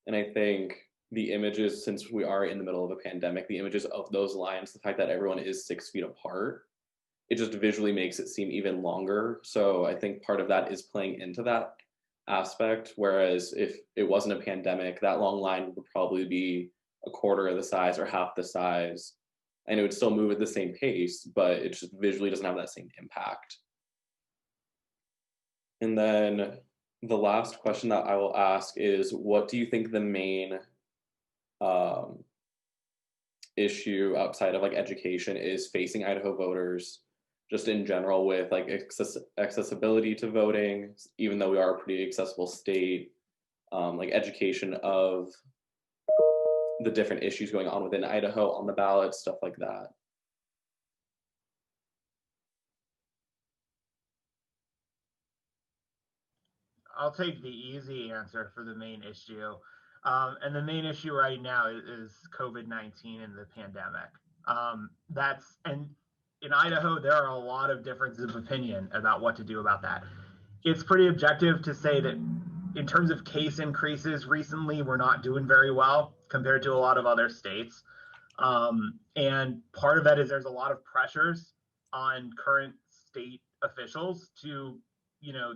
And I think the images, since we are in the middle of a pandemic, the images of those lines, the fact that everyone is 6 feet apart, it just visually makes it seem even longer. So I think part of that is playing into that aspect. Whereas if it wasn't a pandemic, that long line would probably be a quarter of the size or half the size. And it would still move at the same pace, but it just visually doesn't have that same impact. And then the last question that I will ask is, what do you think the main issue outside of like education is facing Idaho voters just in general, with like accessibility to voting, even though we are a pretty accessible state, like education of the different issues going on within Idaho on the ballot, stuff like that? I'll take the easy answer for the main issue. And the main issue right now is COVID-19 and the pandemic. And in Idaho, there are a lot of differences of opinion about what to do about that. It's pretty objective to say that in terms of case increases recently, we're not doing very well compared to a lot of other states. And part of that is there's a lot of pressures on current state officials to,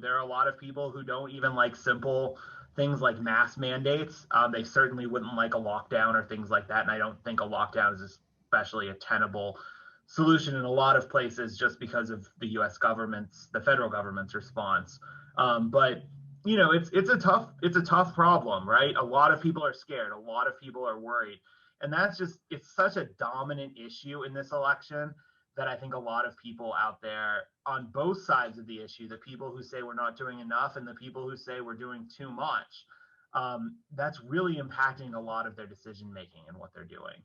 there are a lot of people who don't even like simple things like mask mandates. They certainly wouldn't like a lockdown or things like that. And I don't think a lockdown is especially a tenable solution in a lot of places just because of the the federal government's response. But it's a tough problem, right? A lot of people are scared. A lot of people are worried. And it's such a dominant issue in this election that I think a lot of people out there on both sides of the issue, the people who say we're not doing enough and the people who say we're doing too much, that's really impacting a lot of their decision making and what they're doing.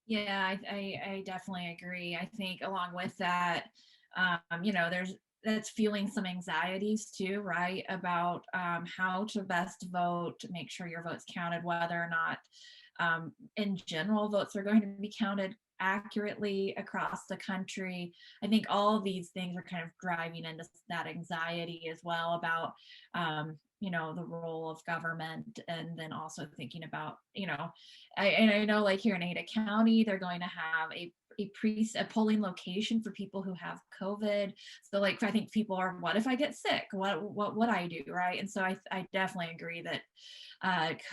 Yeah, I definitely agree. I think along with that, that's fueling some anxieties too, right? About how to best vote, to make sure your vote's counted, whether or not in general votes are going to be counted accurately across the country. I think all of these things are kind of driving into that anxiety as well about the role of government, and then also thinking about I know like here in Ada County they're going to have a polling location for people who have COVID. So like I think people are, what if I get sick? What would I do, right? And so I definitely agree that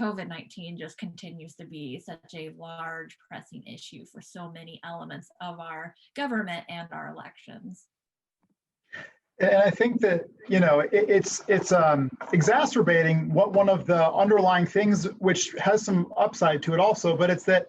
COVID-19 just continues to be such a large pressing issue for so many elements of our government and our elections. And I think that it's exacerbating one of the underlying things, which has some upside to it also, but it's that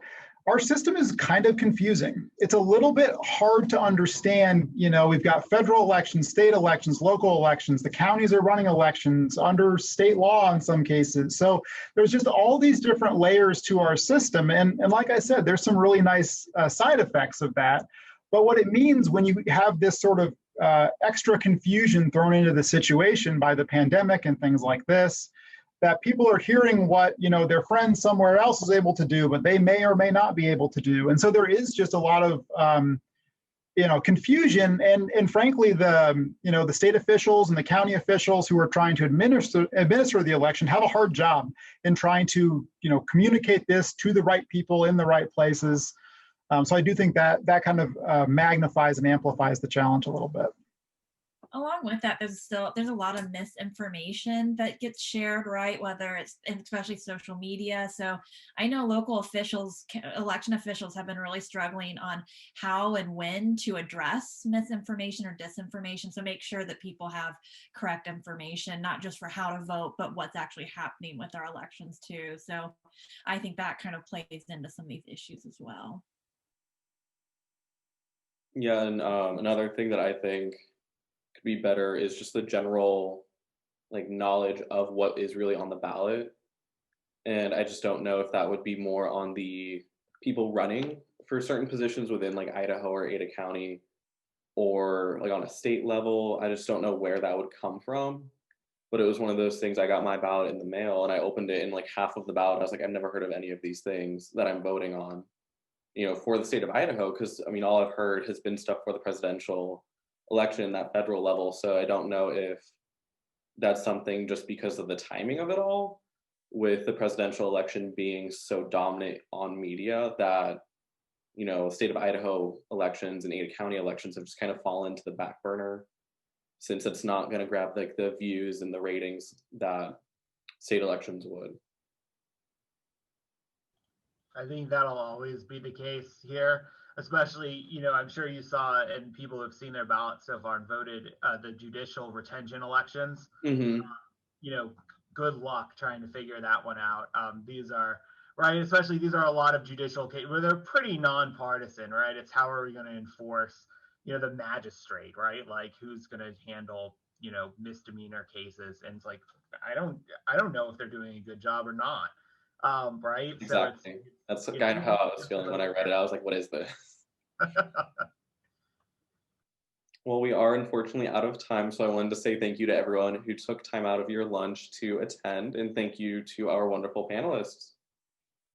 our system is kind of confusing. It's a little bit hard to understand. We've got federal elections, state elections, local elections. The counties are running elections under state law in some cases. So there's just all these different layers to our system. And like I said, there's some really nice side effects of that. But what it means when you have this sort of extra confusion thrown into the situation by the pandemic and things like this, that people are hearing what their friends somewhere else is able to do, but they may or may not be able to do. And so there is just a lot of confusion, and frankly the state officials and the county officials who are trying to administer the election have a hard job in trying to communicate this to the right people in the right places. So I do think that kind of magnifies and amplifies the challenge a little bit. along with that, there's a lot of misinformation that gets shared, right? Whether it's, and especially social media. So I know local officials, election officials have been really struggling on how and when to address misinformation or disinformation. So make sure that people have correct information, not just for how to vote, but what's actually happening with our elections too. So I think that kind of plays into some of these issues as well. Yeah, and another thing that I think could be better is just the general like knowledge of what is really on the ballot. And I just don't know if that would be more on the people running for certain positions within like Idaho or Ada County, or like on a state level. I just don't know where that would come from. But it was one of those things. I got my ballot in the mail and I opened it, and like half of the ballot, I was like, I've never heard of any of these things that I'm voting on, for the state of Idaho. Because I mean, all I've heard has been stuff for the presidential election, that federal level. So I don't know if that's something just because of the timing of it all, with the presidential election being so dominant on media, that state of Idaho elections and Ada County elections have just kind of fallen to the back burner, since it's not going to grab like the views and the ratings that state elections would. I think that'll always be the case here, especially, I'm sure you saw, and people have seen their ballots so far and voted, the judicial retention elections. Mm-hmm. Good luck trying to figure that one out. These are, right, especially these are a lot of judicial cases where they're pretty nonpartisan, right? It's how are we going to enforce, the magistrate, right? Like who's going to handle, misdemeanor cases. And it's like, I don't know if they're doing a good job or not. Right? Exactly. So that's kind of how I was feeling when I read it. I was like, what is this? Well, we are unfortunately out of time, so I wanted to say thank you to everyone who took time out of your lunch to attend, and thank you to our wonderful panelists.